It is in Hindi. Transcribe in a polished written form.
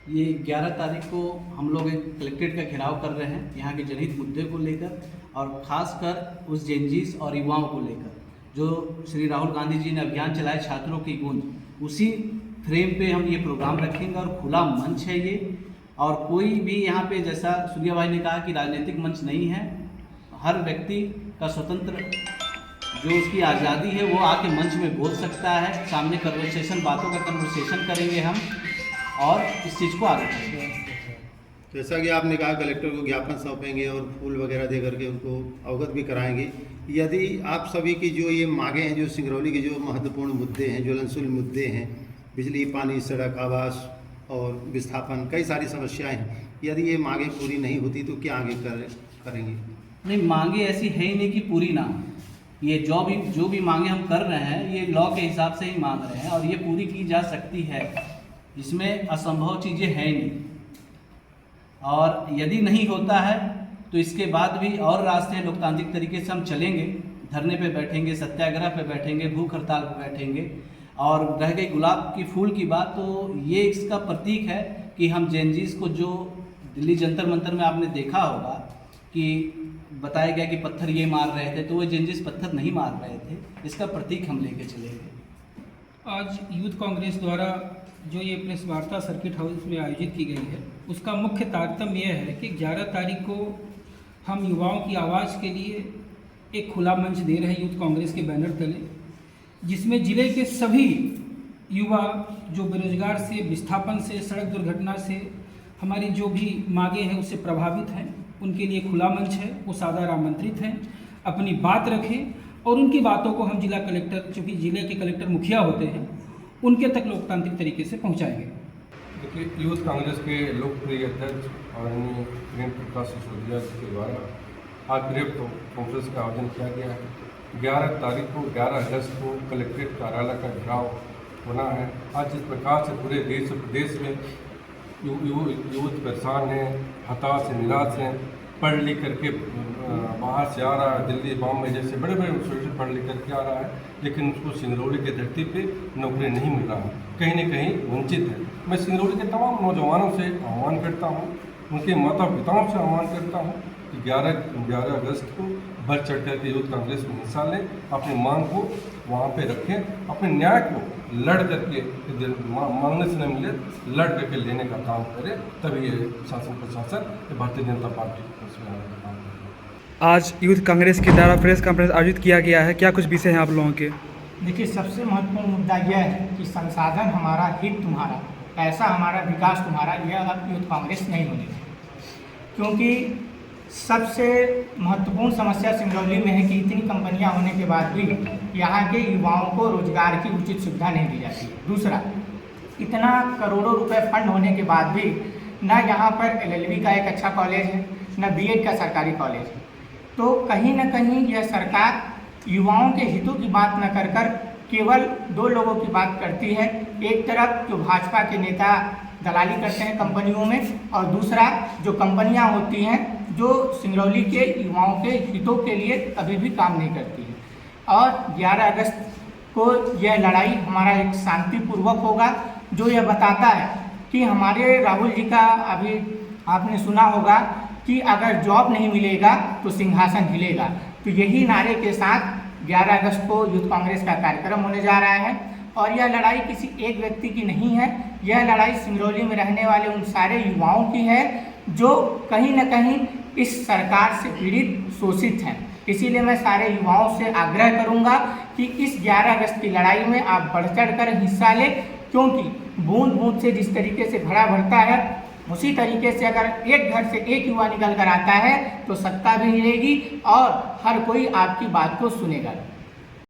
ये 11 तारीख को हम लोग एक कलेक्ट्रेट का घेराव कर रहे हैं यहाँ के जनहित मुद्दे को लेकर और ख़ासकर उस जेनजीस और युवाओं को लेकर जो श्री राहुल गांधी जी ने अभियान चलाया छात्रों की गूंज, उसी फ्रेम पे हम ये प्रोग्राम रखेंगे और खुला मंच है ये। और कोई भी यहाँ पे, जैसा सूर्या भाई ने कहा कि राजनीतिक मंच नहीं है, हर व्यक्ति का स्वतंत्र जो उसकी आज़ादी है वो आके मंच में बोल सकता है। सामने कन्वर्सेशन, बातों का कन्वर्सेशन करेंगे हम और इस चीज़ को आगे बढ़ेंगे। जैसा कि आपने कहा कलेक्टर को ज्ञापन सौंपेंगे और फूल वगैरह दे करके उनको अवगत भी कराएंगे। यदि आप सभी की जो ये मांगे हैं, जो सिंगरौली के जो महत्वपूर्ण मुद्दे हैं, ज्वलनशील मुद्दे हैं, बिजली, पानी, सड़क, आवास और विस्थापन, कई सारी समस्याएं हैं, यदि ये मांगे पूरी नहीं होती तो क्या आगे करेंगे? नहीं, मांगे ऐसी है ही नहीं कि पूरी ना हो। ये जो भी मांगे हम कर रहे हैं ये लॉ के हिसाब से ही मांग रहे हैं और ये पूरी की जा सकती है, इसमें असंभव चीज़ें हैं नहीं। और यदि नहीं होता है तो इसके बाद भी और रास्ते लोकतांत्रिक तरीके से हम चलेंगे, धरने पे बैठेंगे, सत्याग्रह पे बैठेंगे, भूख हड़ताल पे बैठेंगे। और रह गई गुलाब की फूल की बात, तो ये इसका प्रतीक है कि हम जेनजीज को, जो दिल्ली जंतर मंतर में आपने देखा होगा कि बताया गया कि पत्थर ये मार रहे थे, तो वो जेनजीज पत्थर नहीं मार रहे थे, इसका प्रतीक हम लेके चलेंगे। आज यूथ कांग्रेस द्वारा जो ये प्रेस वार्ता सर्किट हाउस में आयोजित की गई है, उसका मुख्य तारतम्य यह है कि 11 तारीख को हम युवाओं की आवाज़ के लिए एक खुला मंच दे रहे हैं यूथ कांग्रेस के बैनर तले, जिसमें ज़िले के सभी युवा जो बेरोजगार से, विस्थापन से, सड़क दुर्घटना से, हमारी जो भी मांगे हैं उससे प्रभावित हैं, उनके लिए खुला मंच है। वो सादर आमंत्रित हैं, अपनी बात रखें और उनकी बातों को हम जिला कलेक्टर, चूँकि ज़िले के कलेक्टर मुखिया होते हैं, उनके तक लोकतांत्रिक तरीके से पहुंचाएंगे। देखिए, यूथ कांग्रेस के लोकप्रिय अध्यक्ष आदरणीय प्रेम प्रकाश सिसोदिया जी के द्वारा आज प्रेस कॉन्फ्रेंस का आयोजन किया गया है। 11 तारीख को, 11 अगस्त को कलेक्ट्रेट कार्यालय का घेराव होना है। आज जिस प्रकार से पूरे देश प्रदेश में यूथ परेशान हैं, हताश हैं, निराश हैं, पढ़ लिख करके बाहर से आ रहा है, दिल्ली, बॉम्बे जैसे बड़े बड़े इंस्टीट्यूट पढ़ लिख करके आ रहा है, लेकिन उसको सिंगरौली की धरती पे नौकरी नहीं मिल रहा है, कहीं न कहीं वंचित है। मैं सिंगरौली के तमाम नौजवानों से आह्वान करता हूँ, उनके माता पिताओं से आह्वान करता हूँ कि 11 अगस्त को बढ़ चढ़ करके यूथ कांग्रेस में हिस्सा लें, अपनी मांग को वहाँ पे रखें, अपने न्याय को लड़ करके, मांगने से नहीं मिले, लड़ करके लेने का काम करें, तभी ये शासन प्रशासन भारतीय जनता पार्टी उसमें आने का काम करें। आज यूथ कांग्रेस के द्वारा प्रेस कॉन्फ्रेंस आयोजित किया गया है, क्या कुछ विषय हैं आप लोगों के? देखिए, सबसे महत्वपूर्ण मुद्दा यह है कि संसाधन हमारा, हित तुम्हारा, पैसा हमारा, विकास तुम्हारा, यह अब यूथ कांग्रेस नहीं होने देगी। क्योंकि सबसे महत्वपूर्ण समस्या सिंगरौली में है कि इतनी कंपनियां होने के बाद भी यहाँ के युवाओं को रोजगार की उचित सुविधा नहीं दी जाती है। दूसरा, इतना करोड़ों रुपए फंड होने के बाद भी न यहाँ पर LLB का एक अच्छा कॉलेज है, न BEd का सरकारी कॉलेज है। तो कहीं न कहीं यह सरकार युवाओं के हितों की बात न कर कर केवल 2 लोगों की बात करती है। एक तरफ जो भाजपा के नेता दलाली करते हैं कंपनियों में, और दूसरा जो कंपनियां होती हैं जो सिंगरौली के युवाओं के हितों के लिए कभी भी काम नहीं करती है। और 11 अगस्त को यह लड़ाई हमारा एक शांतिपूर्वक होगा, जो यह बताता है कि हमारे राहुल जी का, अभी आपने सुना होगा कि अगर जॉब नहीं मिलेगा तो सिंहासन हिलेगा। तो यही नारे के साथ 11 अगस्त को यूथ कांग्रेस का कार्यक्रम होने जा रहा है। और यह लड़ाई किसी एक व्यक्ति की नहीं है, यह लड़ाई सिंगरौली में रहने वाले उन सारे युवाओं की है जो कहीं न कहीं इस सरकार से पीड़ित, शोषित हैं। इसीलिए मैं सारे युवाओं से आग्रह करूंगा कि इस 11 अगस्त की लड़ाई में आप बढ़ चढ़ कर हिस्सा लें, क्योंकि बूंद बूंद से जिस तरीके से घड़ा भरता है, उसी तरीके से अगर एक घर से एक युवा निकल कर आता है तो सत्ता भी मिलेगी और हर कोई आपकी बात को सुनेगा।